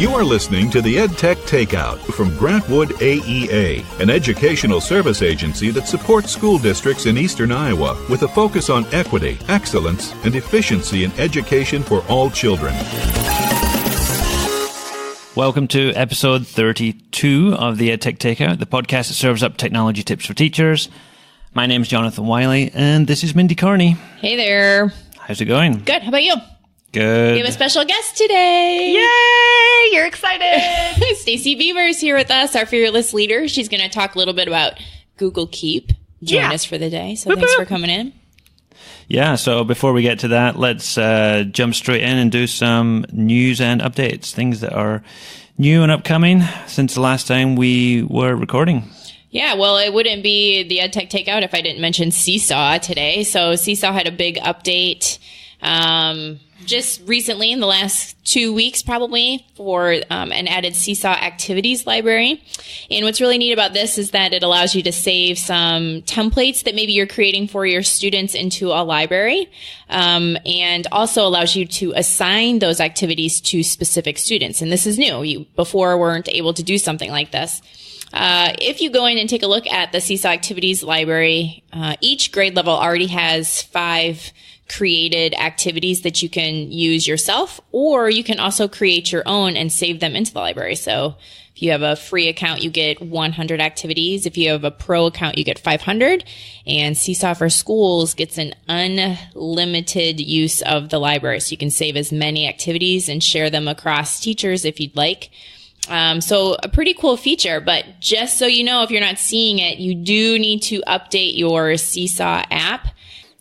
You are listening to the EdTech Takeout from Grantwood AEA, an educational service agency that supports school districts in eastern Iowa with a focus on equity, excellence, and efficiency in education for all children. Welcome to episode 32 of the EdTech Takeout, the podcast that serves up technology tips for teachers. My name's Jonathan Wiley, and this is Mindy Carney. Hey there. How's it going? Good. How about you? Good. We have a special guest today. Yay! You're excited. Stacy Behmer is here with us, our fearless leader. She's going to talk a little bit about Google Keep. Join us for the day. So thanks for coming in. Yeah, so before we get to that, let's jump straight in and do some news and updates, things that are new and upcoming since the last time we were recording. Yeah, well, it wouldn't be the EdTech Takeout if I didn't mention Seesaw today. So Seesaw had a big update just recently in the last 2 weeks probably for an added Seesaw activities library. And what's really neat about this is that it allows you to save some templates that maybe you're creating for your students into a library, and also allows you to assign those activities to specific students. And this is new. You before weren't able to do something like this. If you go in and take a look at the Seesaw activities library, each grade level already has 5 created activities that you can use yourself, or you can also create your own and save them into the library. So if you have a free account, you get 100 activities. If you have a pro account, you get 500. And Seesaw for Schools gets an unlimited use of the library. So you can save as many activities and share them across teachers if you'd like. So a pretty cool feature, but just so you know, if you're not seeing it, you do need to update your Seesaw app.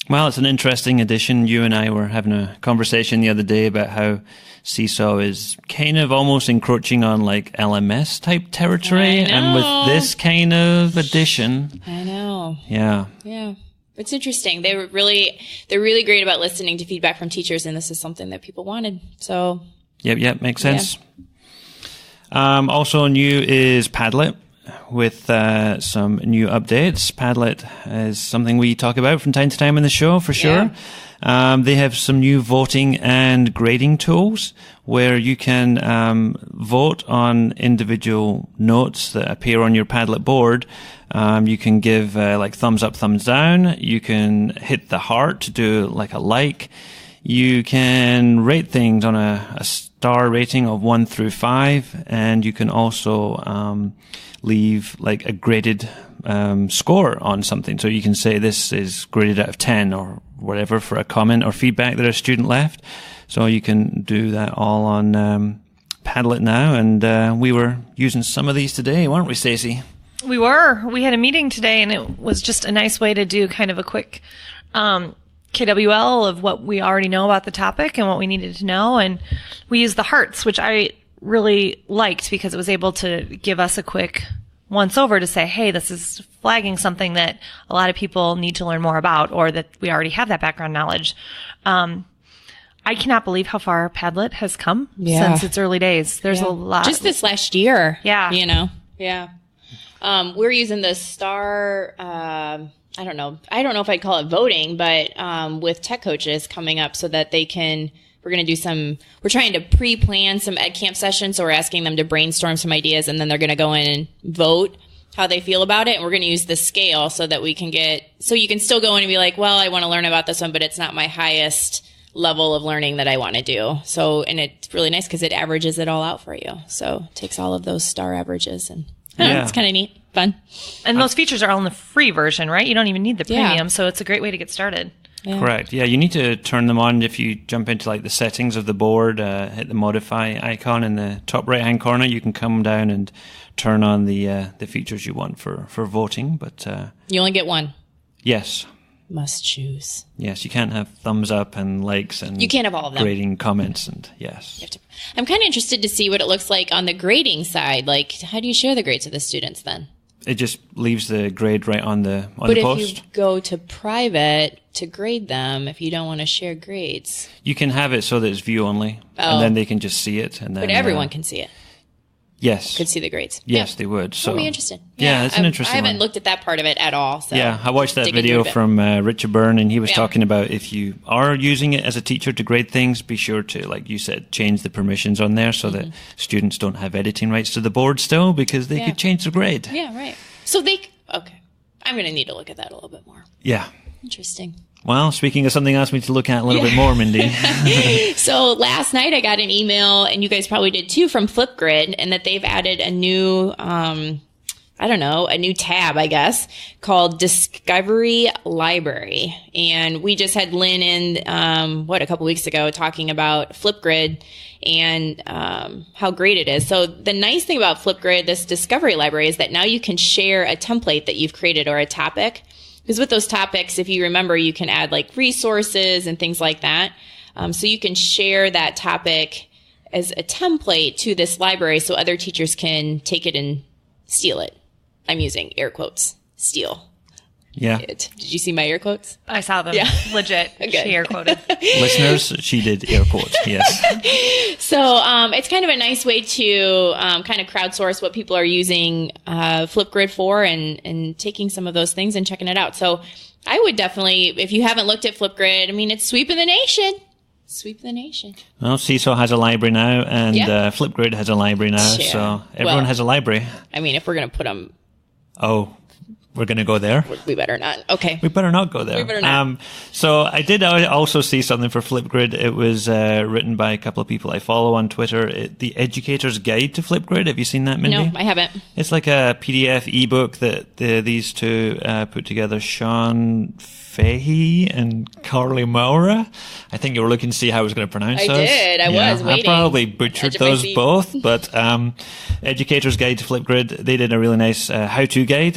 Well, it's an interesting addition. You and I were having a conversation the other day about how Seesaw is kind of almost encroaching on like LMS type territory. And with this kind of addition. I know. Yeah. Yeah. It's interesting. They're really great about listening to feedback from teachers, and this is something that people wanted. So. Yep. Makes sense. Yeah. Also new is Padlet with some new updates. Padlet is something we talk about from time to time in the show, for sure. Yeah. They have some new voting and grading tools where you can vote on individual notes that appear on your Padlet board. You can give like thumbs up, thumbs down. You can hit the heart to do like a like. You can rate things on a star rating of 1 through 5, and you can also leave like a graded score on something. So you can say this is graded out of 10 or whatever for a comment or feedback that a student left. So you can do that all on Padlet now, and we were using some of these today, weren't we, Stacy? We were. We had a meeting today, and it was just a nice way to do kind of a quick KWL of what we already know about the topic and what we needed to know. And we used the hearts, which I really liked because it was able to give us a quick once over to say, hey, this is flagging something that a lot of people need to learn more about, or that we already have that background knowledge. I cannot believe how far Padlet has come since its early days. There's a lot. Just this last year. Yeah. You know? Yeah. We're using the star, I don't know if I'd call it voting, but with tech coaches coming up so that they can, we're trying to pre-plan some Ed Camp sessions. So we're asking them to brainstorm some ideas, and then they're going to go in and vote how they feel about it. And we're going to use the scale so that you can still go in and be like, well, I want to learn about this one, but it's not my highest level of learning that I want to do. So, and it's really nice because it averages it all out for you. So it takes all of those star averages, and it's kind of neat. Fun. And those features are all in the free version, right? You don't even need the premium, so it's a great way to get started. Yeah. Correct. Yeah, you need to turn them on if you jump into like the settings of the board, hit the modify icon in the top right-hand corner. You can come down and turn on the features you want for voting. But you only get one. Yes. Must choose. Yes, you can't have thumbs up and likes and you can't have all of them. Grading comments and yes. I'm kind of interested to see what it looks like on the grading side. Like, how do you share the grades with the students then? It just leaves the grade right on the post. But if you go to private to grade them, if you don't want to share grades, you can have it so that it's view only, and then they can just see it. And then, but everyone can see it. Yes. could see the grades. Yes, they would. So I'll be interested. Yeah, it's an interesting I haven't one. looked at that part of it at all. So Yeah, I watched that dig into video it a bit. from Richard Byrne, and he was Yeah. talking about if you are using it as a teacher to grade things, be sure to, like you said, change the permissions on there so that students don't have editing rights to the board still, because they could change the grade. Yeah, right. So okay. I'm going to need to look at that a little bit more. Yeah. Interesting. Well, speaking of something else we need to look at a little bit more, Mindy. So last night I got an email, and you guys probably did too, from FlipGrid, and that they've added a new, a new tab, I guess, called Discovery Library. And we just had Lynn in, a couple weeks ago talking about FlipGrid and how great it is. So the nice thing about FlipGrid, this Discovery Library, is that now you can share a template that you've created or a topic. Because with those topics, if you remember, you can add like resources and things like that. So you can share that topic as a template to this library so other teachers can take it and steal it. I'm using air quotes, steal Yeah. it. Did you see my air quotes? I saw them. Yeah. Legit. Good. She air quoted. Listeners, she did air quotes, yes. So it's kind of a nice way to kind of crowdsource what people are using FlipGrid for and taking some of those things and checking it out. So I would definitely, if you haven't looked at FlipGrid, I mean, it's sweeping the nation. Sweep the nation. Well, Seesaw has a library now, and Yeah. FlipGrid has a library now, Yeah. so everyone Well- has a library. I mean, if we're going to put them, Oh, we're going to go there? we better not. Okay. We better not go there. We better not. So I did also see something for FlipGrid. It was written by a couple of people I follow on Twitter. The Educator's Guide to FlipGrid. Have you seen that, Mindy? No, I haven't. It's like a PDF ebook that these two put together, Sean Fahey and Carly Moura. I think you were looking to see how I was going to pronounce I those. did. I was waiting. I probably butchered Edge of my those seat. both, but Educator's Guide to FlipGrid, they did a really nice how-to guide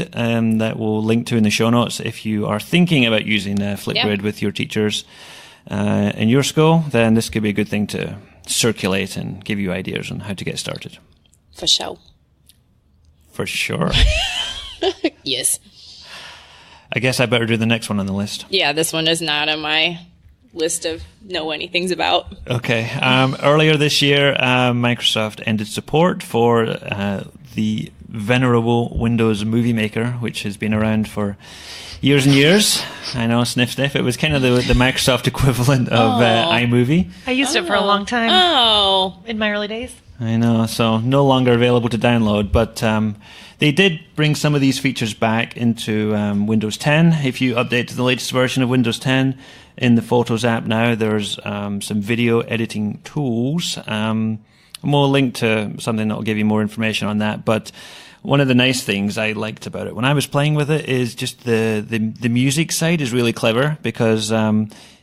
that we'll link to in the show notes. If you are thinking about using FlipGrid with your teachers in your school, then this could be a good thing to circulate and give you ideas on how to get started. For sure. For sure. Yes. I guess I better do the next one on the list. Yeah, this one is not on my list of know anythings about. Okay. Earlier this year, Microsoft ended support for the venerable Windows Movie Maker, which has been around for years and years. I know, sniff, sniff. It was kind of the Microsoft equivalent of iMovie. I used it for a long time Oh. in my early days. I know, so no longer available to download, but they did bring some of these features back into Windows 10. If you update to the latest version of Windows 10, in the Photos app now, there's some video editing tools. And we'll link to something that will give you more information on that. But one of the nice things I liked about it when I was playing with it is just the music side is really clever, because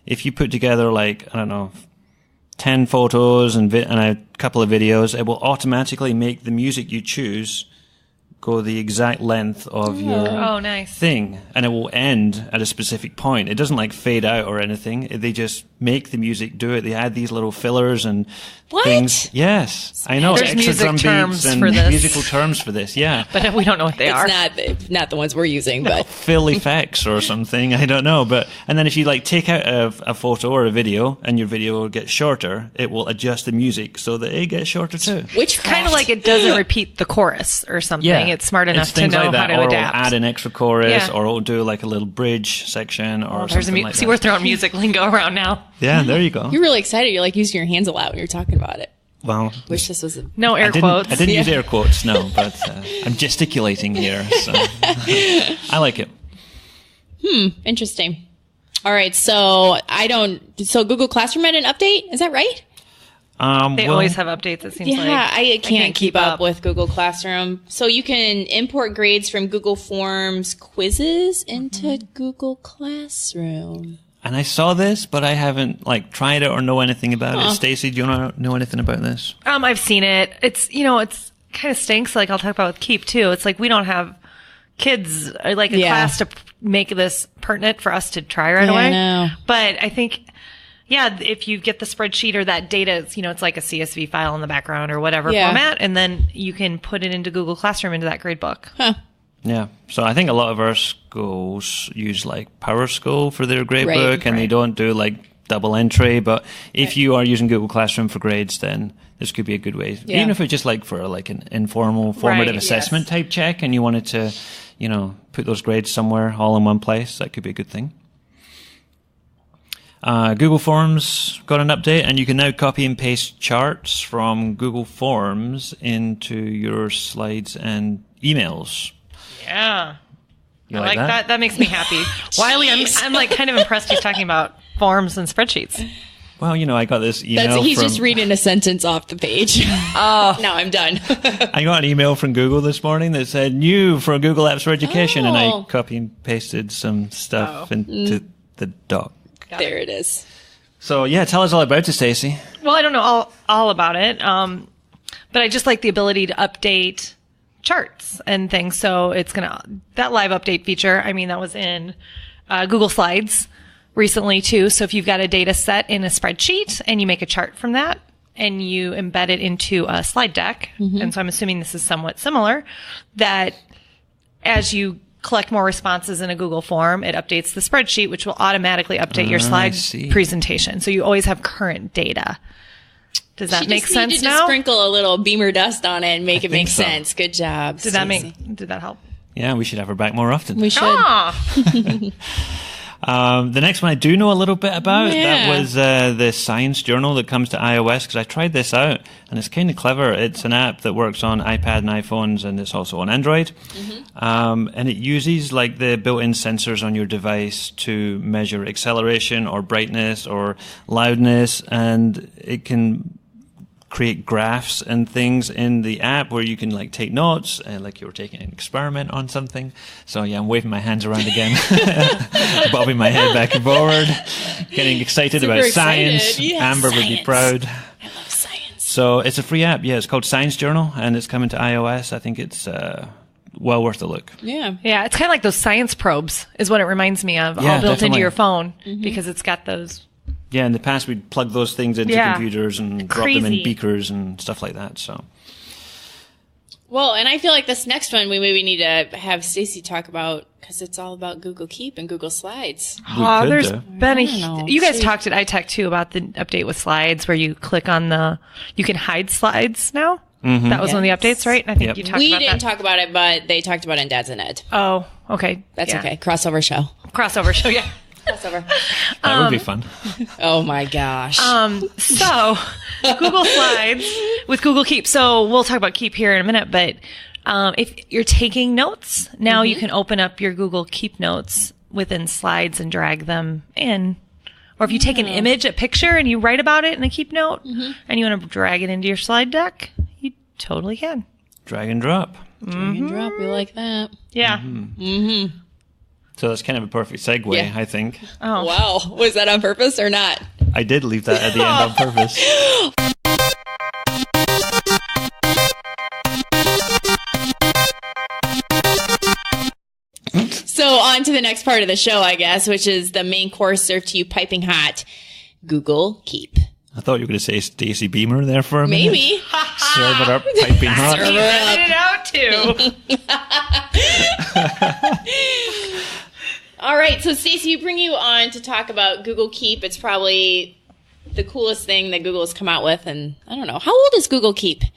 if you put together, like, I don't know, 10 photos and a couple of videos, it will automatically make the music you choose go the exact length of your Nice. thing, and it will end at a specific point. It doesn't like fade out or anything. They just make the music do it. They add these little fillers and things. Yes, I know. There's extra music drum terms beats and for this. musical terms for this. Yeah. But we don't know what they are. It's not the ones we're using, but Fill effects or something, I don't know. But and then if you like take out a photo or a video and your video will get shorter, it will adjust the music so that it gets shorter too. which Kind of like it doesn't repeat the chorus or something. It's smart enough to things know like that, how to or adapt. it'll add an extra chorus, Yeah. or it'll do like a little bridge section or There's something like See, that. we're throwing music lingo around now. Yeah, there you go. You're really excited. You're like using your hands a lot when you're talking about it. Well, Wish this was a No air quotes. I didn't use air quotes, no, but I'm gesticulating here, so I like it. interesting. All right, so Google Classroom had an update. Is that right? They always have updates, it seems like. Yeah, I can't keep up with Google Classroom. So you can import grades from Google Forms quizzes into Google Classroom. And I saw this, but I haven't tried it or know anything about it. Stacy, do you know anything about this? I've seen it. It's kind of stinks. Like I'll talk about with Keep too. It's like we don't have kids like a class to make this pertinent for us to try right away. I know. But I think, if you get the spreadsheet or that data, it's like a CSV file in the background or whatever format, and then you can put it into Google Classroom into that grade book. Huh. Yeah. So I think a lot of our schools use Power School for their grade book, and they don't do double entry. But if you are using Google Classroom for grades, then this could be a good way. Even if it's just like for like an informal formative assessment type check and you wanted to, put those grades somewhere all in one place, that could be a good thing. Google Forms got an update, and you can now copy and paste charts from Google Forms into your slides and emails. Yeah. You I like that? That makes me happy. Wiley, I'm like kind of impressed he's talking about forms and spreadsheets. Well, I got this email He's just reading a sentence off the page. Oh. No, I'm done. I got an email from Google this morning that said, new for Google Apps for Education, and I copy and pasted some stuff into the doc. There it is. So, yeah, tell us all about it, Stacy. Well, I don't know all about it, but I just like the ability to update charts and things. So it's that live update feature, that was in Google Slides recently too. So if you've got a data set in a spreadsheet and you make a chart from that and you embed it into a slide deck, and so I'm assuming this is somewhat similar, that as you collect more responses in a Google form, it updates the spreadsheet, which will automatically update your slide presentation. So you always have current data. Does that make sense now? Just sprinkle a little Beamer dust on it and make it make sense. Good job. Did that help? Yeah, we should have her back more often. We should. The next one I do know a little bit about. That was the Science Journal that comes to iOS, because I tried this out and it's kind of clever. It's an app that works on iPad and iPhones, and it's also on Android. And it uses like the built-in sensors on your device to measure acceleration or brightness or loudness, and it can create graphs and things in the app where you can like take notes, like you were taking an experiment on something. So yeah, I'm waving my hands around again, bobbing my head back and forward, getting excited about science. Yes, Amber would be proud. I love science. So it's a free app. Yeah, it's called Science Journal, and it's coming to iOS. I think it's well worth a look. Yeah, it's kind of like those science probes is what it reminds me of, all built into your phone, because it's got those. Yeah, in the past we'd plug those things into computers and drop them in beakers and stuff like that. So, well, and I feel like this next one we maybe need to have Stacy talk about, because it's all about Google Keep and Google Slides. There's been you guys talked at iTech too about the update with Slides, where you click on you can hide slides now. That was one of the updates, right? I think you talked about that. We didn't talk about it, but they talked about it in Dad's and Ed. Oh, okay. That's okay. Crossover show, yeah. Crossover. That would be fun. Oh my gosh. So Google Slides with Google Keep. So we'll talk about Keep here in a minute, but if you're taking notes, now you can open up your Google Keep notes within Slides and drag them in. Or if you take an image, a picture, and you write about it in a Keep note, and you want to drag it into your slide deck, you totally can. Drag and drop. Drag and drop. We like that. Yeah. So that's kind of a perfect segue, I think. Oh. Wow. Was that on purpose or not? I did leave that at the end on purpose. So on to the next part of the show, I guess, which is the main course served to you piping hot, Google Keep. I thought you were going to say Stacy Behmer there for a minute. Maybe. Serve it up, piping hot. Serve it out too. All right, so Stacy, we bring you on to talk about Google Keep. It's probably the coolest thing that Google has come out with, and I don't know, how old is Google Keep? Not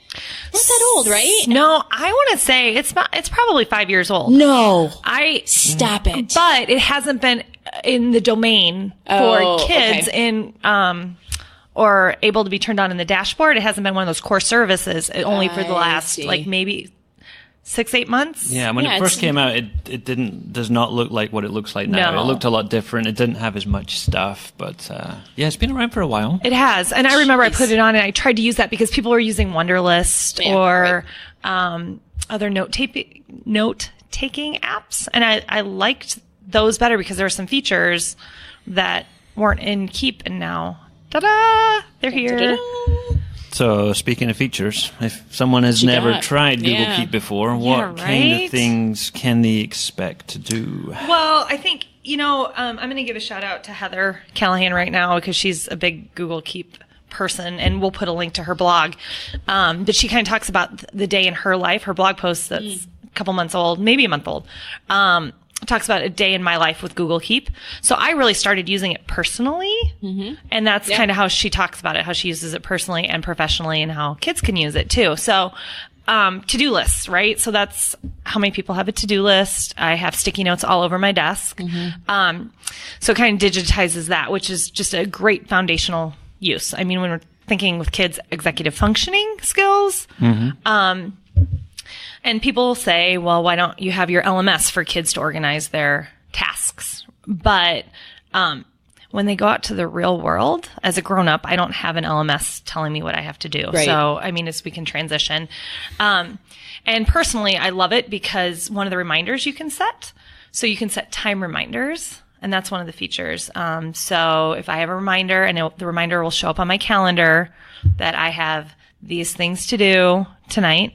that old, right? No, I want to say it's probably 5 years old. No, stop it. But it hasn't been in the domain for kids in or able to be turned on in the dashboard. It hasn't been one of those core services only for the last like maybe 6-8 months. Yeah, when it first came out, it does not look like what it looks like now. It looked a lot different. It didn't have as much stuff, but it's been around for a while. It has, and I remember I put it on and I tried to use that because people were using Wunderlist or other note-taking apps, and I liked those better because there were some features that weren't in Keep, and now, ta-da, they're here. Da-da-da. So, speaking of features, if someone has never tried Google Keep before, what kind of things can they expect to do? Well, I think, I'm going to give a shout out to Heather Callahan right now because she's a big Google Keep person, and we'll put a link to her blog. But she kind of talks about the day in her life, her blog post that's a couple months old, maybe a month old. talks about a day in my life with Google Keep. So I really started using it personally. And that's kind of how she talks about it, how she uses it personally and professionally, and how kids can use it too. So to-do lists, right? So that's how many people have a to-do list. I have sticky notes all over my desk. So it kind of digitizes that, which is just a great foundational use. I mean, when we're thinking with kids, executive functioning skills, and people say, well, why don't you have your LMS for kids to organize their tasks? But when they go out to the real world, as a grown-up, I don't have an LMS telling me what I have to do. Right. So, I mean, as we can transition. And personally, I love it because one of the reminders you can set. So you can set time reminders, and that's one of the features. So if I have a reminder, and the reminder will show up on my calendar that I have these things to do tonight.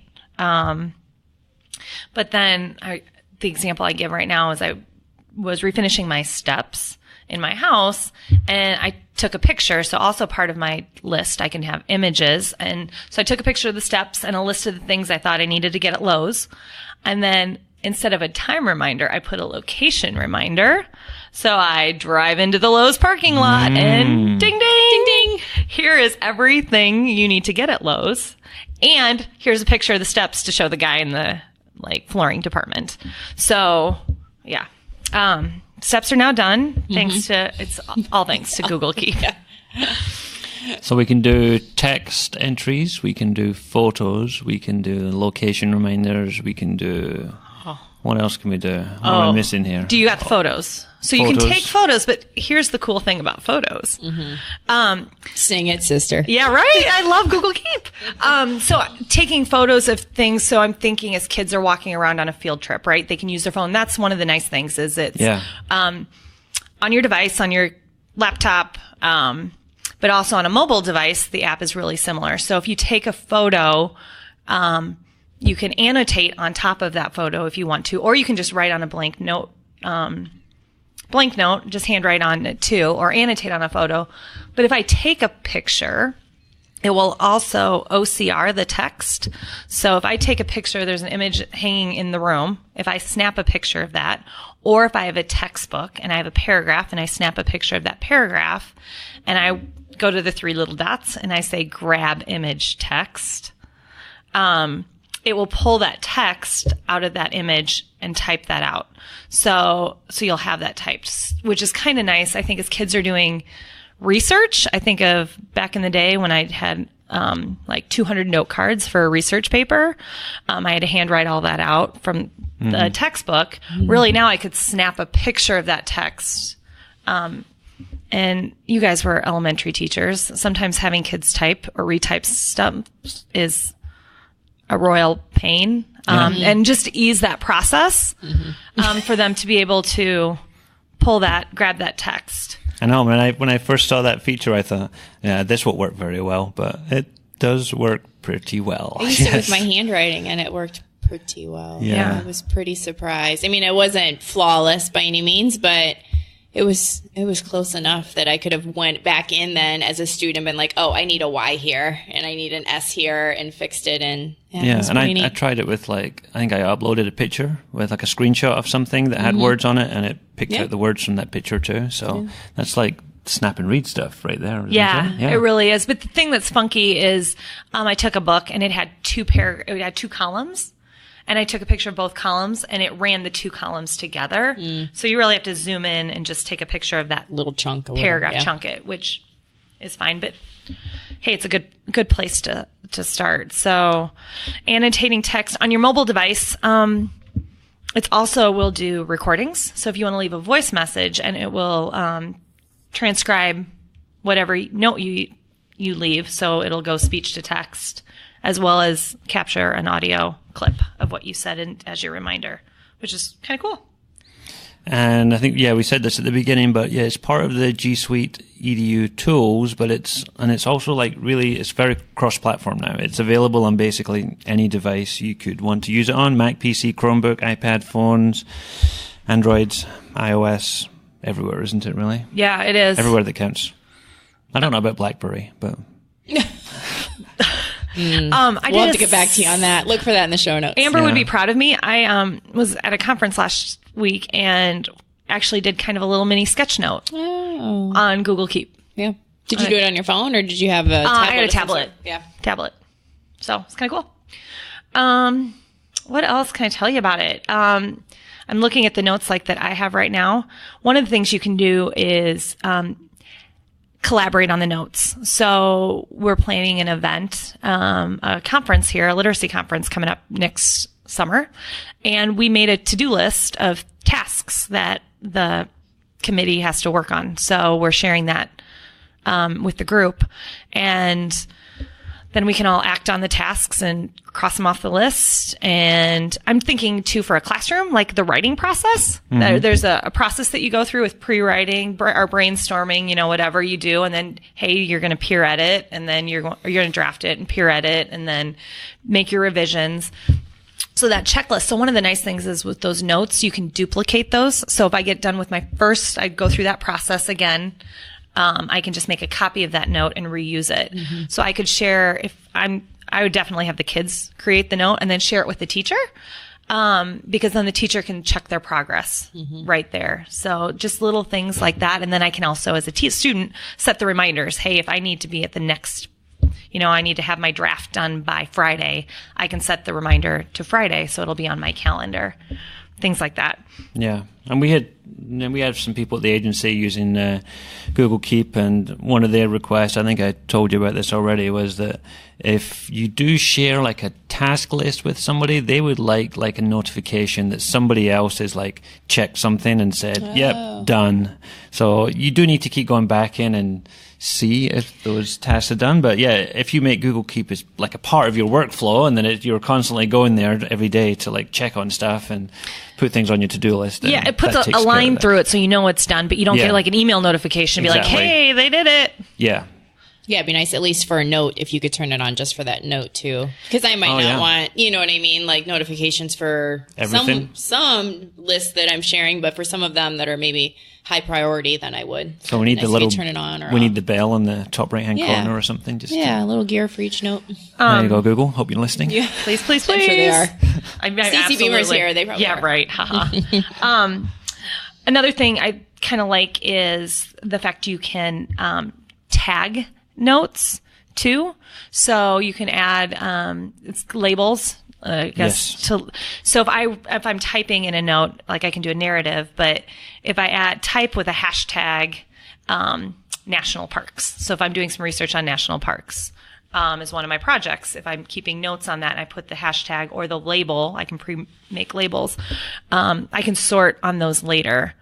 But then the example I give right now is I was refinishing my steps in my house, and I took a picture. So also part of my list, I can have images. And so I took a picture of the steps and a list of the things I thought I needed to get at Lowe's. And then instead of a time reminder, I put a location reminder. So I drive into the Lowe's parking lot and ding, ding, ding, ding. Here is everything you need to get at Lowe's. And here's a picture of the steps to show the guy in the flooring department. So yeah. Steps are now done thanks to Google Keep. So we can do text entries, we can do photos, we can do location reminders, we can do... What else can we do? What am I missing here? Do you got the photos? So you can take photos, but here's the cool thing about photos. Sing it, sister. Yeah, right? I love Google Keep. So taking photos of things, so I'm thinking as kids are walking around on a field trip, right? They can use their phone. That's one of the nice things is it's on your device, on your laptop, but also on a mobile device, the app is really similar. So if you take a photo, you can annotate on top of that photo if you want to, or you can just write on a blank note, just handwrite on it too, or annotate on a photo. But if I take a picture, it will also OCR the text. So if I take a picture, there's an image hanging in the room. If I snap a picture of that, or if I have a textbook and I have a paragraph and I snap a picture of that paragraph and I go to the three little dots and I say grab image text, it will pull that text out of that image and type that out. So you'll have that typed, which is kind of nice. I think as kids are doing research, I think of back in the day when I had 200 note cards for a research paper. I had to handwrite all that out from the textbook. Really now I could snap a picture of that text. And you guys were elementary teachers. Sometimes having kids type or retype stuff is a royal pain, and just to ease that process, for them to be able to grab that text. I know, when I first saw that feature, I thought, yeah, this won't work very well, but it does work pretty well. I used it with my handwriting, and it worked pretty well. Yeah. I was pretty surprised. I mean, it wasn't flawless by any means, but it was close enough that I could have went back in then as a student and been like, oh, I need a Y here and I need an S here, and fixed it. And I tried it with I think I uploaded a picture with a screenshot of something that had words on it, and it picked out the words from that picture too. So that's like snap and read stuff right there. Yeah, it really is. But the thing that's funky is I took a book and it had two columns. And I took a picture of both columns, and it ran the two columns together. So you really have to zoom in and just take a picture of that little chunk, paragraph, chunk it, which is fine. But hey, it's a good place to start. So annotating text on your mobile device. It also will do recordings. So if you want to leave a voice message, and it will transcribe whatever note you leave. So it'll go speech to text, as well as capture an audio clip of what you said as your reminder, which is kind of cool. And I think, we said this at the beginning, but it's part of the G Suite EDU tools, but it's also it's very cross-platform now. It's available on basically any device you could want to use it on: Mac, PC, Chromebook, iPad, phones, Androids, iOS, everywhere, isn't it really? Yeah, it is. Everywhere that counts. I don't know about BlackBerry, but... We'll have to get back to you on that. Look for that in the show notes. Amber would be proud of me. I was at a conference last week and actually did kind of a little mini sketch note on Google Keep. Yeah. Did you do it on your phone or did you have a tablet? I had a tablet. Yeah. Tablet. So it's kind of cool. What else can I tell you about it? I'm looking at the notes like that I have right now. One of the things you can do is collaborate on the notes. So we're planning an event, a conference here, a literacy conference coming up next summer. And we made a to-do list of tasks that the committee has to work on. So we're sharing that with the group. And then we can all act on the tasks and cross them off the list. And I'm thinking too for a classroom, like the writing process. There's a process that you go through with pre-writing or brainstorming, whatever you do. And then, hey, you're going to peer edit, and then you're going to draft it and peer edit, and then make your revisions. So that checklist. So one of the nice things is with those notes, you can duplicate those. So if I get done with my first, I go through that process again. I can just make a copy of that note and reuse it. So I could share I would definitely have the kids create the note and then share it with the teacher. Because then the teacher can check their progress right there. So just little things like that. And then I can also, as a student, set the reminders. Hey, if I need to be at the next, I need to have my draft done by Friday, I can set the reminder to Friday. So it'll be on my calendar. Things like that. Yeah. And we had some people at the agency using Google Keep, and one of their requests, I think I told you about this already, was that if you do share like a task list with somebody, they would like a notification that somebody else has like checked something and said, yep, done. So you do need to keep going back in and see if those tasks are done. But yeah, if you make Google Keep as like a part of your workflow, and then you're constantly going there every day to like check on stuff and put things on your to-do list. Yeah, it puts a line through it so you know it's done, but you don't get like an email notification and be like, hey, they did it. Yeah. Yeah, it'd be nice at least for a note if you could turn it on just for that note too. Because I might not want, you know what I mean, like notifications for some lists that I'm sharing, but for some of them that are maybe high priority, then I would. So we need the little, turn it on or we need the bell in the top right hand corner or something. Just a little gear for each note. There you go, Google. Hope you're listening. Yeah. Please. I'm sure they are. Stacy Behmer's here. They probably are. Right. Another thing I kind of like is the fact you can tag notes too. So you can add it's labels. I guess so if I'm typing in a note, like I can do a narrative, but if I type with a hashtag national parks. So if I'm doing some research on national parks, is one of my projects. If I'm keeping notes on that and I put the hashtag or the label, I can make labels. I can sort on those later.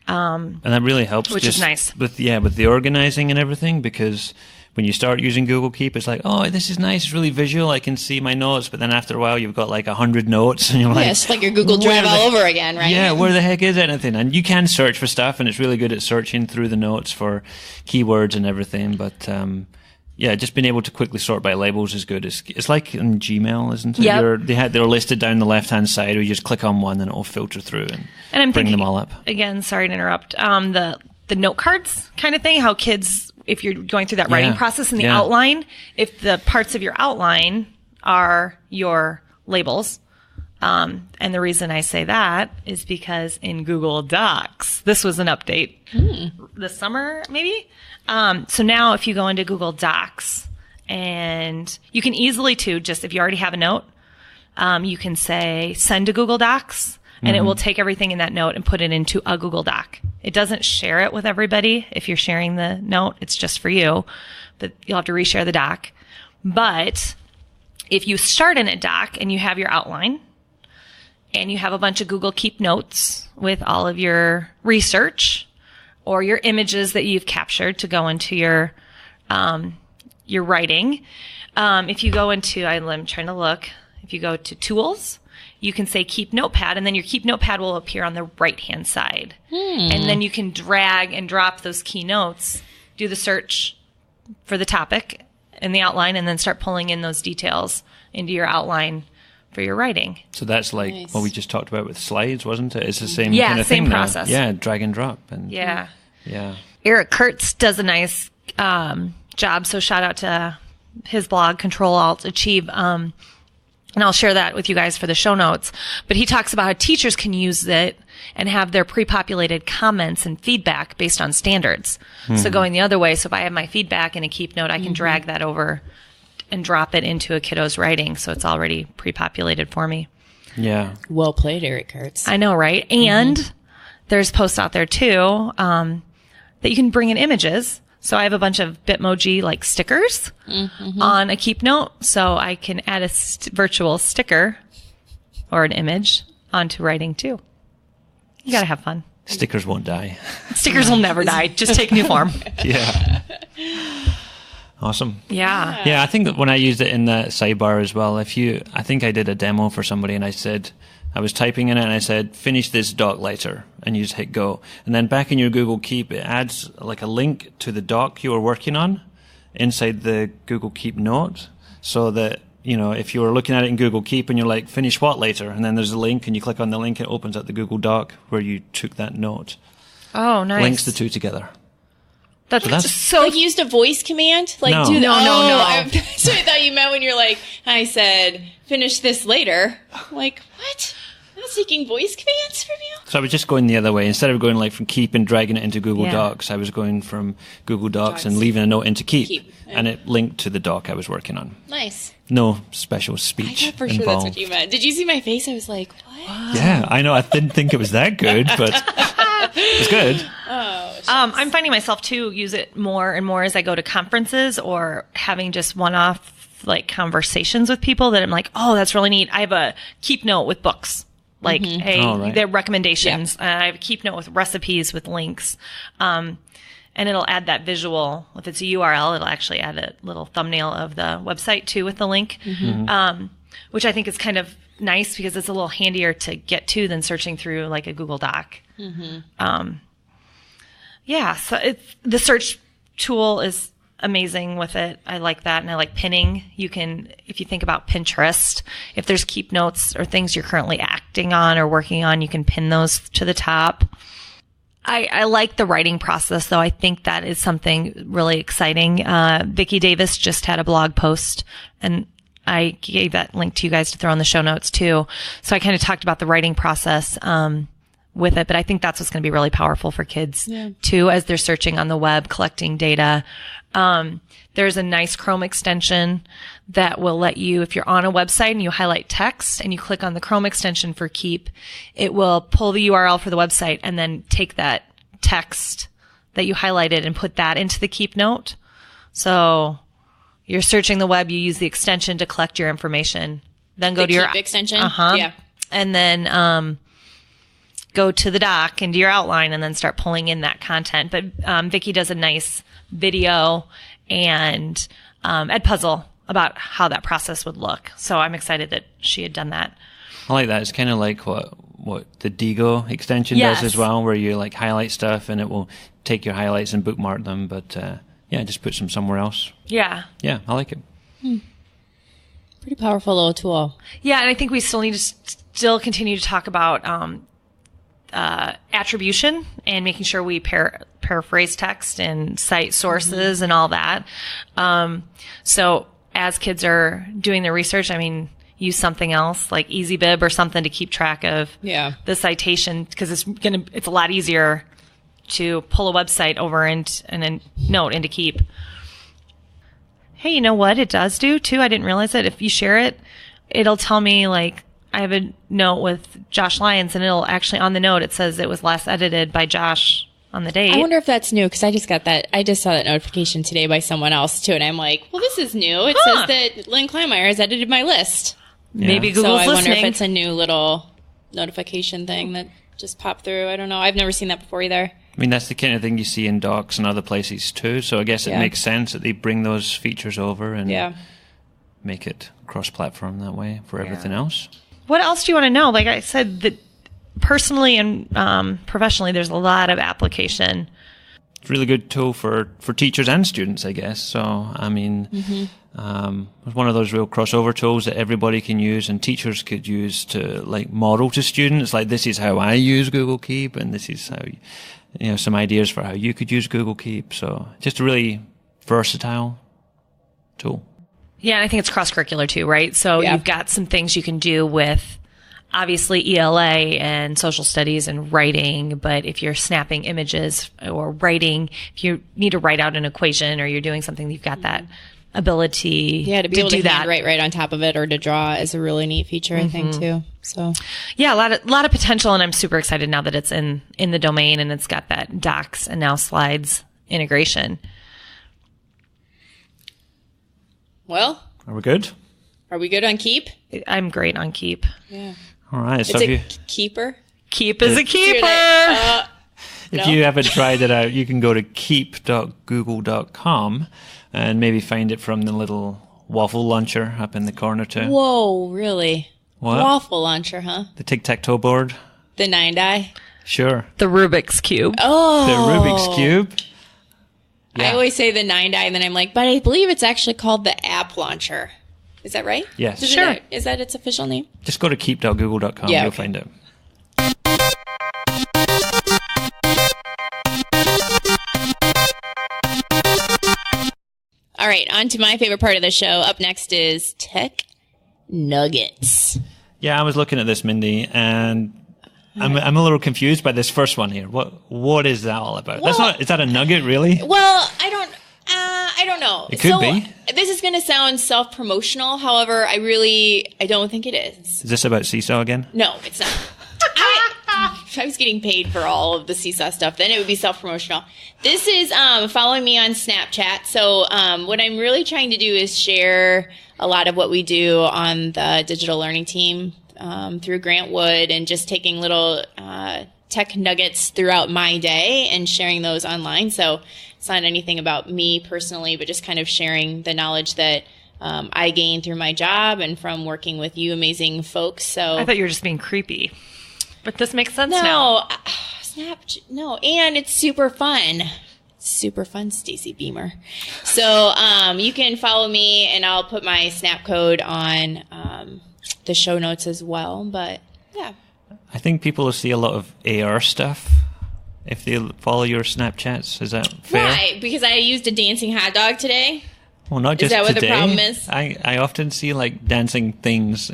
And that really helps, which is nice with the organizing and everything, because when you start using Google Keep, it's like, oh, this is nice, it's really visual, I can see my notes, but then after a while you've got like 100 notes and you're like, it's like your Google Drive all over again, right? Yeah, where the heck is anything? And you can search for stuff, and it's really good at searching through the notes for keywords and everything, but just being able to quickly sort by labels is good. It's like in Gmail, isn't it? Yep. They're listed down the left-hand side, where you just click on one and it'll filter through and I'm bring them all up. Again, sorry to interrupt, the note cards kind of thing, how kids, if you're going through that writing process in the outline, if the parts of your outline are your labels, and the reason I say that is because in Google Docs, this was an update this summer, maybe. So now if you go into Google Docs, and you can easily too, just if you already have a note, you can say send to Google Docs, and it will take everything in that note and put it into a Google Doc. It doesn't share it with everybody. If you're sharing the note, it's just for you, but you'll have to reshare the doc. But if you start in a doc and you have your outline and you have a bunch of Google Keep notes with all of your research or your images that you've captured to go into your writing, if you go into, I'm trying to look, if you go to tools, you can say Keep Notepad, and then your Keep Notepad will appear on the right-hand side. And then you can drag and drop those key notes, do the search for the topic in the outline, and then start pulling in those details into your outline for your writing. So that's like what we just talked about with slides, wasn't it? It's the same kind of thing. Same process. Yeah, drag and drop. And yeah. Eric Kurtz does a nice job, so shout out to his blog, Control-Alt-Achieve. And I'll share that with you guys for the show notes. But he talks about how teachers can use it and have their pre-populated comments and feedback based on standards. So going the other way, so if I have my feedback in a Keep Note, I can drag that over and drop it into a kiddo's writing. So it's already pre-populated for me. Yeah. Well played, Eric Kurtz. I know, right? And there's posts out there too, that you can bring in images. So I have a bunch of Bitmoji like stickers on a Keep Note. So I can add a virtual sticker or an image onto writing too. You gotta have fun. Stickers won't die. Stickers will never die. Just take new form. Yeah. Awesome. Yeah. Yeah, I think that when I used it in the sidebar as well, I think I did a demo for somebody and I was typing in it and I said, finish this doc later, and you just hit go. And then back in your Google Keep, it adds like a link to the doc you were working on inside the Google Keep note, so that, if you were looking at it in Google Keep and you're like, finish what later? And then there's a link and you click on the link, it opens up the Google Doc where you took that note. Oh, nice. Links the two together. That's so like, you used a voice command? Like, No. do the, No. So I thought you meant when you're like, I said, finish this later. I'm like, what? I'm not seeking voice commands from you? So I was just going the other way. Instead of going like from Keep and dragging it into Google Yeah. Docs, I was going from Google Docs and Docs. leaving a note into Keep. Keep, yeah. And it linked to the doc I was working on. Nice. No special I speech thought for sure involved. that's what you meant. Did you see my face? I was like, what? Yeah, I know. I didn't think it was that good, but it was good. I'm finding myself too use it more and more as I go to conferences or having just one-off like conversations with people that I'm like, oh, that's really neat. I have a Keep Note with books. Like, hey, Oh, right. their recommendations. I have a Keep Note with recipes with links. And it'll add that visual. If it's a URL, it'll actually add a little thumbnail of the website too with the link. Which I think is kind of nice because it's a little handier to get to than searching through like a Google Doc. Yeah, so the search tool is amazing with it. I like that, and I like pinning. You can, if you think about Pinterest, if there's Keep Notes or things you're currently acting on or working on, you can pin those to the top. I like the writing process, though. I think that is something really exciting. Vicki Davis just had a blog post, and I gave that link to you guys to throw in the show notes, too. So I kind of talked about the writing process with it, but I think that's what's going to be really powerful for kids too, as they're searching on the web, collecting data. There's a nice Chrome extension that will let you, if you're on a website and you highlight text and you click on the Chrome extension for Keep, it will pull the URL for the website and then take that text that you highlighted and put that into the Keep Note. So you're searching the web, you use the extension to collect your information, then go to your Keep extension? Yeah. And then, go to the doc and do your outline and then start pulling in that content. But Vicki does a nice video and Edpuzzle about how that process would look. So I'm excited that she had done that. I like that. It's kind of like what the Diigo extension Yes. does as well, where you like highlight stuff and it will take your highlights and bookmark them. But just put them somewhere else. Yeah. Yeah, I like it. Pretty powerful little tool. Yeah, and I think we still need to still continue to talk about attribution and making sure we paraphrase text and cite sources and all that. So as kids are doing their research, use something else like EasyBib or something to keep track of the citation, because it's a lot easier to pull a website over and a note into Keep. Hey, you know what it does do too? I didn't realize it. If you share it, it'll tell me like, I have a note with Josh Lyons, and it'll actually, on the note, it says it was last edited by Josh on the date. I wonder if that's new, because I just saw that notification today by someone else too, and I'm like, well, this is new. It says that Lynn Kleinmeyer has edited my list. Maybe Google's so I listening. wonder if it's a new little notification thing that just popped through. I don't know. I've never seen that before either. That's the kind of thing you see in docs and other places too. So I guess it makes sense that they bring those features over and make it cross-platform that way for everything else. What else do you want to know? Like I said, that personally and professionally, there's a lot of application. It's a really good tool for teachers and students, I guess. So, it's one of those real crossover tools that everybody can use and teachers could use to like model to students. Like, this is how I use Google Keep, and this is how, some ideas for how you could use Google Keep. So just a really versatile tool. Yeah, and I think it's cross-curricular too, right? So you've got some things you can do with obviously ELA and social studies and writing, but if you're snapping images or writing, if you need to write out an equation or you're doing something, you've got that ability to be able to do that. handwrite right on top of it or to draw is a really neat feature, I think, too. So yeah, a lot of potential, and I'm super excited now that it's in the domain and it's got that docs and now slides integration. Well, Are we good? are we good on Keep? I'm great on Keep. Yeah. All right. So It's if a you, keeper. Keep is a keeper. if no. you haven't tried it out, you can go to keep.google.com and maybe find it from the little waffle launcher up in the corner too. Whoa, really? What? Waffle launcher, huh? The tic-tac-toe board. The 9-die? Sure. The Rubik's Cube. Oh. The Rubik's Cube. I Yeah. always say the 9-die, and then I'm like, but I believe it's actually called the app launcher. Is that right? Yes. Sure. Is that its official name? Just go to keep.google.com. Yeah, You'll okay. find it. All right, on to my favorite part of the show. Up next is Tech Nuggets. Yeah, I was looking at this, Mindy, and I'm a little confused by this first one here. What is that all about? Is that a nugget, really? Well, I don't know. It could be. This is going to sound self-promotional. However, I don't think it is. Is this about Seesaw again? No, it's not. If I was getting paid for all of the Seesaw stuff, then it would be self-promotional. This is following me on Snapchat. So what I'm really trying to do is share a lot of what we do on the digital learning team through Grant Wood, and just taking little tech nuggets throughout my day and sharing those online. So it's not anything about me personally, but just kind of sharing the knowledge that I gain through my job and from working with you amazing folks. So I thought you were just being creepy. But this makes sense now. No, and it's super fun. Super fun, Stacy Behmer. So you can follow me, and I'll put my Snap code on the show notes as well. But yeah, I think people will see a lot of AR stuff if they follow your Snapchats. Is that fair? why? Because I used a dancing hot dog today. Well, not just that what the today. problem is? I often see like dancing things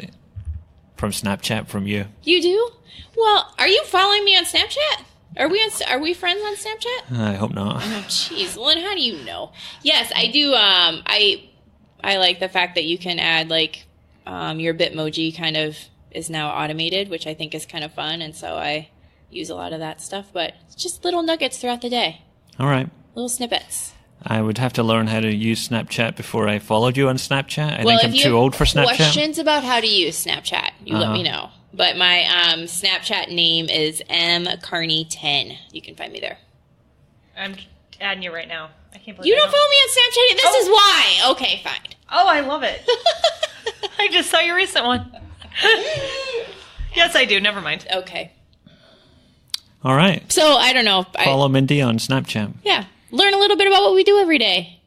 from Snapchat from you. You do? Well, are you following me on Snapchat? Are we friends on Snapchat? I hope not. Oh, jeez. Well, then how do you know? Yes, I do. I like the fact that you can add like your Bitmoji kind of is now automated, which I think is kind of fun, and so I use a lot of that stuff. But it's just little nuggets throughout the day, All right. little snippets. I would have to learn how to use Snapchat before I followed you on Snapchat. I Well, think if I'm you too have old for Snapchat. questions about how to use Snapchat, you let me know. But my Snapchat name is mcarney10. You can find me there. I'm adding you right now. I can't believe You don't follow me on Snapchat? This is why. Okay, fine. Oh, I love it. I just saw your recent one. Yes, I do. Never mind. Okay. All right. So, I don't know. Follow Mindy on Snapchat. Yeah. Learn a little bit about what we do every day.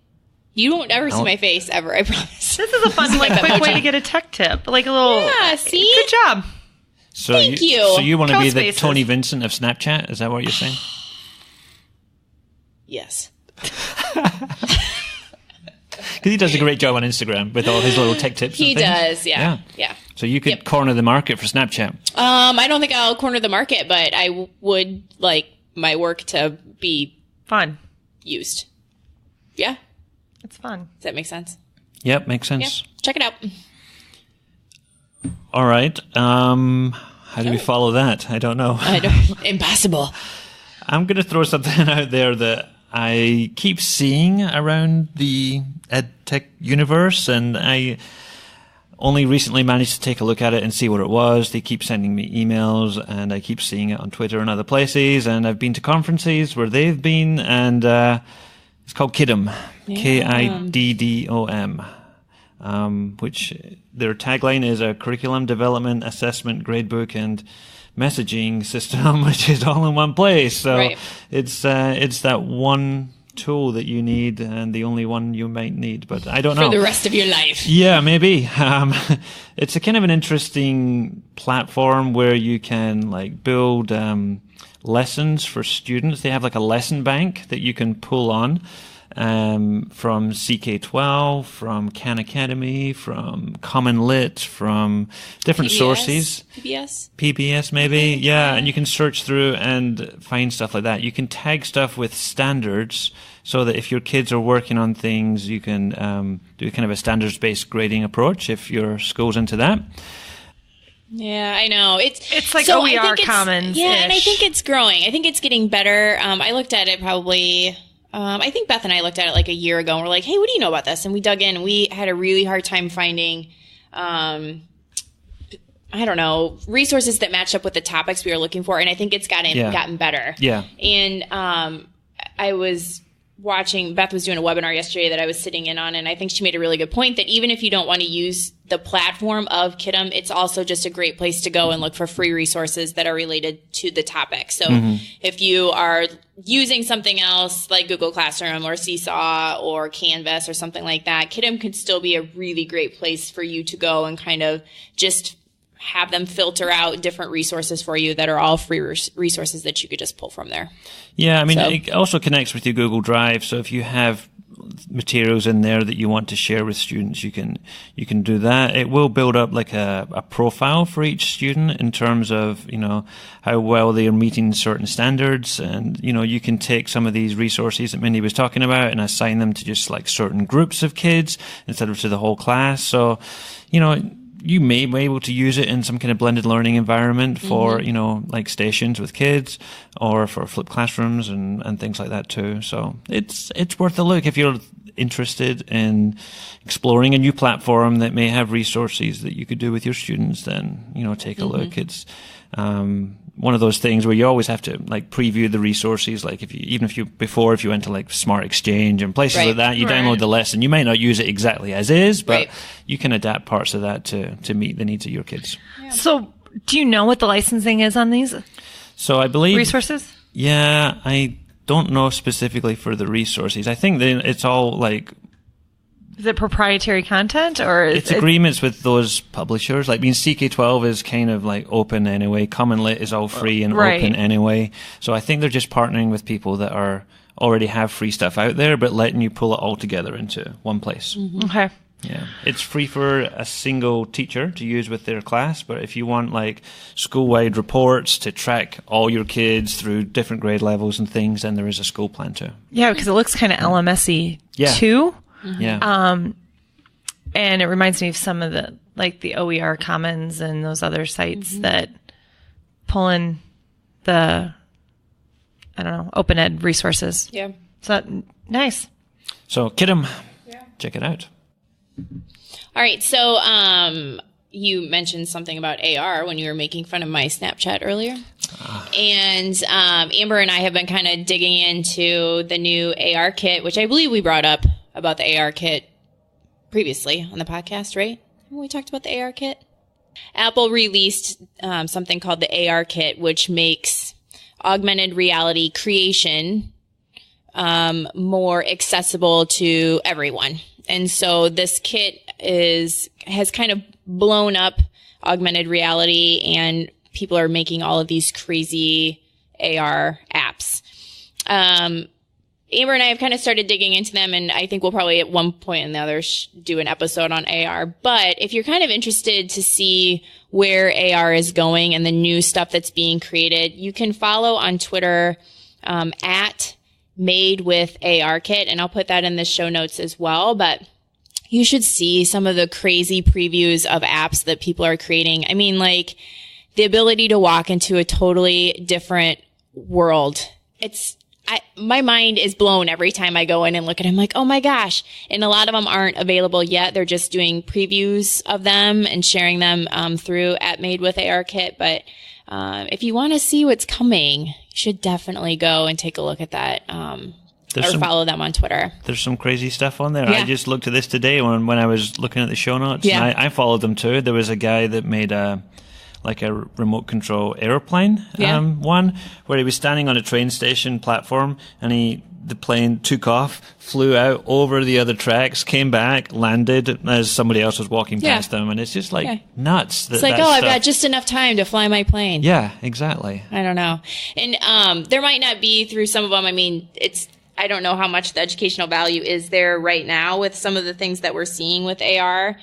You won't ever see my face ever, I promise. This is a fun, like, quick way to get a tech tip. Like a little. Yeah, see? Good job. So Thank you. So you want to be the Spaces. Tony Vincent of Snapchat? Is that what you're saying? Yes. Because he does a great job on Instagram with all his little tech tips. He and things. does, yeah. So you could corner the market for Snapchat. I don't think I'll corner the market, but I would like my work to be Fun. used. Yeah? It's fun. Does that make sense? Yep, makes Yeah. sense. Check it out. All right. How do we follow that? I don't know. Impossible. I'm going to throw something out there that I keep seeing around the EdTech universe, and I only recently managed to take a look at it and see what it was. They keep sending me emails, and I keep seeing it on Twitter and other places, and I've been to conferences where they've been, and it's called Kadhim, Kiddom, which their tagline is a curriculum development, assessment, gradebook, and messaging system, which is all in one place. So Right. it's that one tool that you need, and the only one you might need, but I don't know. For the rest of your life. Yeah, maybe. It's a kind of an interesting platform where you can like build lessons for students. They have like a lesson bank that you can pull on, from CK12, from Khan Academy, from Common Lit, from different sources. PBS maybe, yeah. And you can search through and find stuff like that. You can tag stuff with standards so that if your kids are working on things, you can do kind of a standards-based grading approach if your school's into that. Yeah, I know. It's like OER Commons. Yeah, and I think it's growing. I think it's getting better. I looked at it probably, I think Beth and I looked at it like a year ago, and we're like, hey, what do you know about this? And we dug in, and we had a really hard time finding, I don't know, resources that matched up with the topics we were looking for, and I think it's gotten better. Yeah. And I was watching, Beth was doing a webinar yesterday that I was sitting in on, and I think she made a really good point that even if you don't want to use the platform of Kadhim, it's also just a great place to go and look for free resources that are related to the topic. So if you are using something else like Google Classroom or Seesaw or Canvas or something like that, Kadhim could still be a really great place for you to go and kind of just have them filter out different resources for you that are all free resources that you could just pull from there. Yeah, I mean, it also connects with your Google Drive. So if you have materials in there that you want to share with students, you can do that. It will build up like a profile for each student in terms of, how well they are meeting certain standards. And, you can take some of these resources that Mindy was talking about and assign them to just like certain groups of kids instead of to the whole class. So, you may be able to use it in some kind of blended learning environment for, like stations with kids or for flipped classrooms and things like that too. So it's worth a look if you're interested in exploring a new platform that may have resources that you could do with your students. Then, take a look. It's one of those things where you always have to like preview the resources. Like if you went to like Smart Exchange and places like that, you download the lesson. You might not use it exactly as is, but you can adapt parts of that to meet the needs of your kids. Yeah. So do you know what the licensing is on these? So I believe resources? Yeah, I don't know specifically for the resources. I think that it's all like, is it proprietary content or it's agreements with those publishers? Like, CK12 is kind of like open anyway. Common Lit is all free and open anyway. So I think they're just partnering with people that already have free stuff out there, but letting you pull it all together into one place. Okay. Yeah. It's free for a single teacher to use with their class, but if you want like school-wide reports to track all your kids through different grade levels and things, then there is a school plan too. Yeah, because it looks kind of LMS-y too. Yeah. And it reminds me of some of the OER Commons and those other sites that pull in the, open ed resources. Yeah. So nice. So Kadhim, check it out. All right. So, you mentioned something about AR when you were making fun of my Snapchat earlier. And Amber and I have been kind of digging into the new AR kit, which I believe we brought up about the AR kit previously on the podcast, right? When we talked about the AR kit. Apple released something called the AR kit, which makes augmented reality creation more accessible to everyone. And so this kit has kind of blown up augmented reality, and people are making all of these crazy AR apps. Amber and I have kind of started digging into them, and I think we'll probably at one point or the other do an episode on AR. But if you're kind of interested to see where AR is going and the new stuff that's being created, you can follow on Twitter at Made with AR Kit, and I'll put that in the show notes as well. But you should see some of the crazy previews of apps that people are creating. I mean, like the ability to walk into a totally different world. My mind is blown every time I go in and look at them like, oh my gosh. And a lot of them aren't available yet. They're just doing previews of them and sharing them through at Made with AR Kit. But if you want to see what's coming, you should definitely go and take a look at that. Follow them on Twitter. There's some crazy stuff on there. Yeah. I just looked at this today when I was looking at the show notes. Yeah. And I followed them too. There was a guy that made a remote control airplane one where he was standing on a train station platform, and the plane took off, flew out over the other tracks, came back, landed as somebody else was walking past them, and it's just nuts. It's like, I've got just enough time to fly my plane. Yeah, exactly. I don't know. And there might not be through some of them. I mean, I don't know how much the educational value is there right now with some of the things that we're seeing with AR.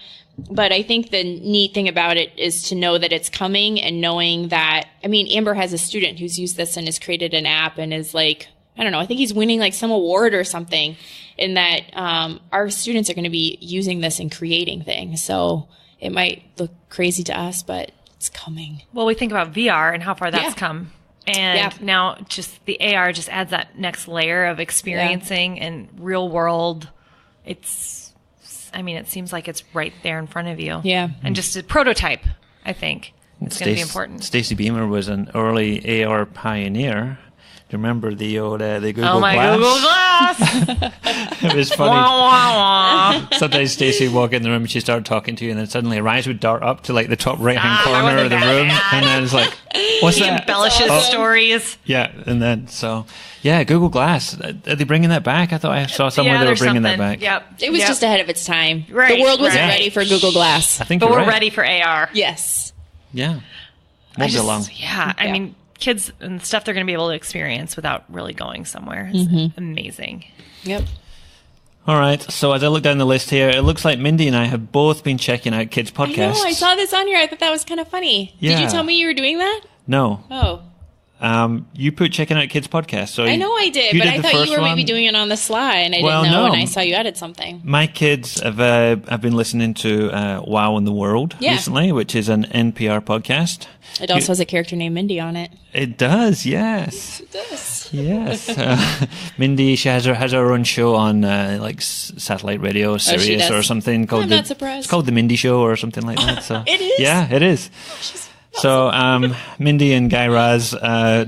But I think the neat thing about it is to know that it's coming and knowing that, I mean, Amber has a student who's used this and has created an app and is like, I don't know, I think he's winning like some award or something, in that our students are going to be using this and creating things. So it might look crazy to us, but it's coming. Well, we think about VR and how far that's come. And now just the AR just adds that next layer of experiencing and real world. It seems like it's right there in front of you. Yeah. And just a prototype, I think. It's going to be important. Stacy Behmer was an early AR pioneer. Do you remember the old the Google Glass? Oh, my Google Glass! It was funny. Wah, wah, wah. Sometimes Stacy would walk in the room and she'd start talking to you, and then suddenly her eyes would dart up to like the top right-hand corner of the room, and then it's like, what's that? Embellishes stories. Yeah, and then Google Glass. Are they bringing that back? I thought I saw somewhere they were bringing that back. Yep. It was just ahead of its time. Right. The world wasn't ready for Google Glass. I think but you're we're right. ready for AR. Yes. Yeah. Won't be long. Yeah, I mean, kids and stuff they're going to be able to experience without really going somewhere. It's amazing. Yep. All right. So as I look down the list here, it looks like Mindy and I have both been checking out kids' podcasts. I know. I saw this on here. I thought that was kind of funny. Yeah. Did you tell me you were doing that? No. Oh. You put checking out kids' podcasts. So I know I did, but I thought you were maybe doing it on the sly, and I didn't know, and I saw you added something. My kids have been listening to Wow in the World recently, which is an NPR podcast. It also has a character named Mindy on it. It does, yes. It does. Yes. Mindy, she has her own show on like satellite radio, Sirius or something called. I'm not surprised. It's called The Mindy Show or something like that. So it is? Yeah, it is. So Mindy and Guy Raz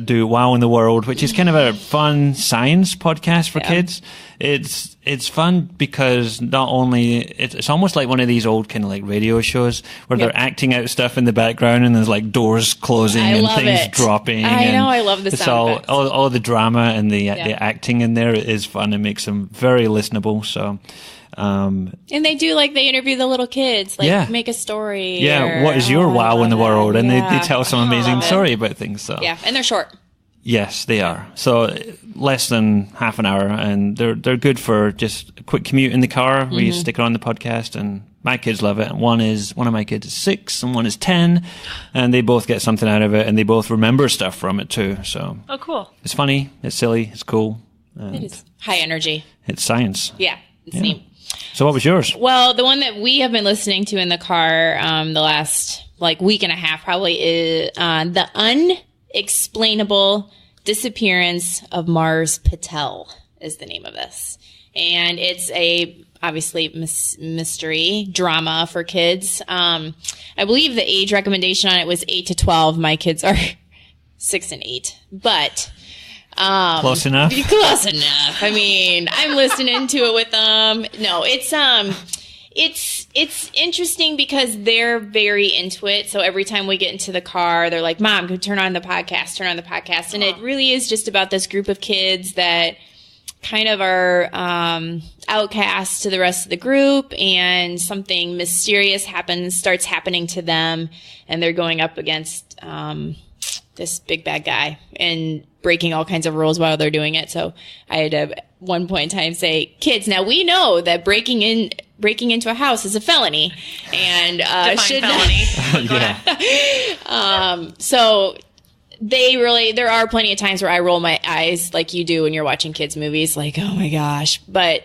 do Wow in the World, which is kind of a fun science podcast for kids. It's fun because not only it's almost like one of these old kind of like radio shows where they're acting out stuff in the background and there's like doors closing and things dropping. I know, I love the sound effects. all the drama and the acting in there is fun and makes them very listenable. So. And they do they interview the little kids, make a story. Yeah, what is your wow in the world? And they tell some amazing story about things. So yeah, and they're short. Yes, they are. So less than half an hour, and they're good for just a quick commute in the car where you stick on the podcast, and my kids love it. One of my kids is 6 and one is 10, and they both get something out of it, and they both remember stuff from it too. So cool. It's funny, it's silly, it's cool. It is high energy. It's science. Yeah, it's neat. So what was yours? Well, the one that we have been listening to in the car the last week and a half probably is The Unexplainable Disappearance of Mars Patel is the name of this. And it's obviously mystery drama for kids. I believe the age recommendation on it was 8 to 12. My kids are 6 and 8. But close enough. Close enough. I mean, I'm listening to it with them. No, it's interesting because they're very into it. So every time we get into the car, they're like, "Mom, go turn on the podcast." And it really is just about this group of kids that kind of are outcasts to the rest of the group, and something mysterious starts happening to them, and they're going up against this big bad guy and breaking all kinds of rules while they're doing it. So I had to at one point in time say, "Kids, now we know that breaking into a house is a felony, and should felony." So there are plenty of times where I roll my eyes like you do when you're watching kids movies, like, oh my gosh. But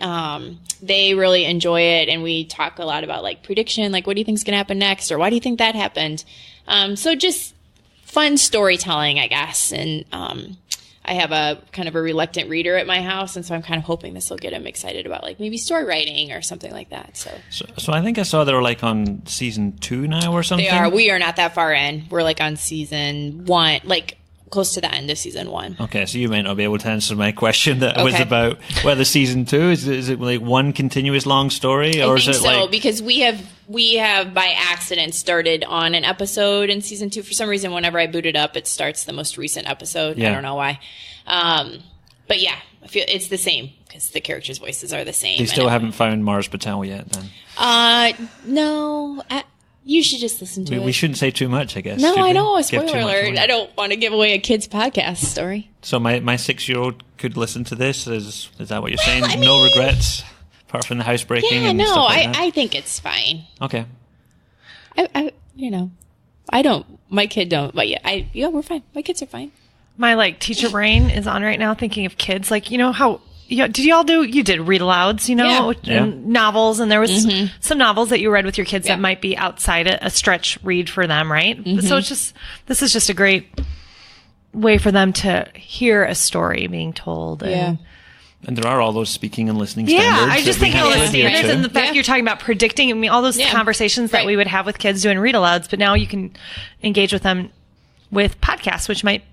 they really enjoy it, and we talk a lot about prediction, what do you think is going to happen next, or why do you think that happened? So just fun storytelling, I guess. And I have a kind of a reluctant reader at my house, and so I'm kind of hoping this will get him excited about maybe story writing or something like that. So I think I saw they were on season 2 now or something. They are. We are not that far in. We're on season 1, close to the end of season 1. Okay, so you may not be able to answer my question that was about whether season 2 is it one continuous long story, or I think is it so, because we have by accident started on an episode in season 2. For some reason, whenever I boot it up, it starts the most recent episode. Yeah. I don't know why. But yeah, I feel it's the same because the characters' voices are the same. They still haven't found Mars Patel yet, then? No. You should just listen to it. We shouldn't say too much, I guess. No, should I we? know. Give Spoiler too much alert. away? I don't want to give away a kid's podcast story. So my 6-year-old could listen to this. Is that what you're saying? I No mean- regrets, apart from the housebreaking Yeah, and no, stuff like that? I think it's fine. Okay. I don't. My kid don't. But yeah, we're fine. My kids are fine. My teacher brain is on right now thinking of kids. How did you did read alouds, Yeah. and novels, and there was some novels that you read with your kids Yeah. that might be outside a stretch read for them, right? So this is just a great way for them to hear a story being told. Yeah. And there are all those speaking and listening Yeah, standards. I just that we think all have the to adhere standards to. and the fact you're talking about predicting, all those Yeah. conversations that Right. we would have with kids doing read alouds, but now you can engage with them with podcasts, which might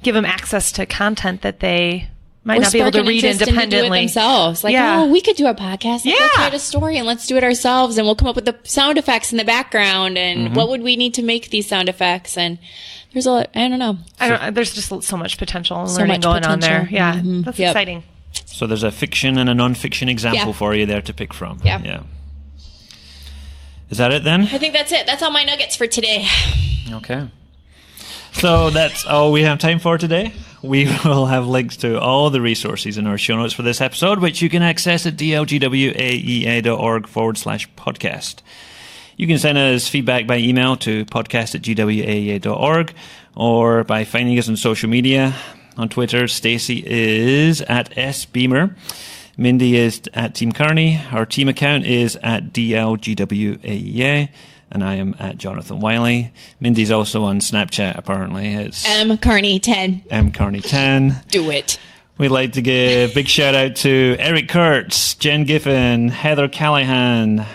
give them access to content that they might not be able to read independently themselves. We could do a podcast. Let's write a story and let's do it ourselves, and we'll come up with the sound effects in the background, and what would we need to make these sound effects? And there's a lot. I don't know. There's just so much potential and So learning much going on there. potential. Yeah, that's Yep. exciting. So there's a fiction and a non-fiction example Yeah. for you there to pick from. Yeah. Is that it then? I think that's it. That's all my nuggets for today. Okay. So that's all we have time for today. We will have links to all the resources in our show notes for this episode, which you can access at dlgwaea.org/podcast. You can send us feedback by email to podcast@gwaea.org or by finding us on social media. On Twitter, Stacy is at @sbehmer. Mindy is at Team Kearney. Our team account is at DLGWAEA. And I am at Jonathan Wiley. Mindy's also on Snapchat, apparently. It's Carney10. mcarney10. Do it. We'd like to give a big shout out to Eric Kurtz, Jen Giffen, Heather Callahan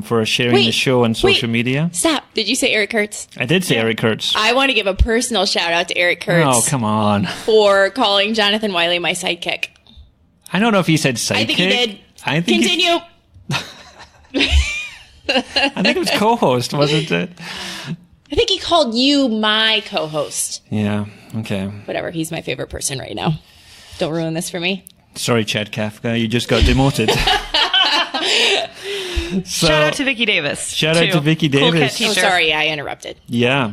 for sharing the show on social media. Stop. Did you say Eric Kurtz? I did say Eric Kurtz. I want to give a personal shout out to Eric Kurtz. Oh, come on. For calling Jonathan Wiley my sidekick. I don't know if he said sidekick. I think he did. I think Continue. I think it was co-host, wasn't it? I think he called you my co-host. Yeah, okay. Whatever. He's my favorite person right now. Don't ruin this for me. Sorry, Chad Kafka. You just got demoted. Shout out to Vicki Davis. Shout out to Vicki Cool Davis. cat Oh, teacher. sorry. I interrupted. Yeah.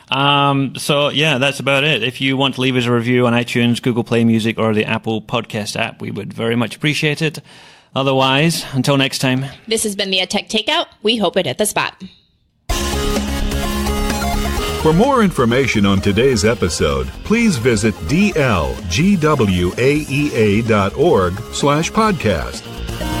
So yeah, that's about it. If you want to leave us a review on iTunes, Google Play Music, or the Apple Podcast app, we would very much appreciate it. Otherwise, until next time. This has been the EdTech Takeout. We hope it hit the spot. For more information on today's episode, please visit dlgwaea.org/podcast.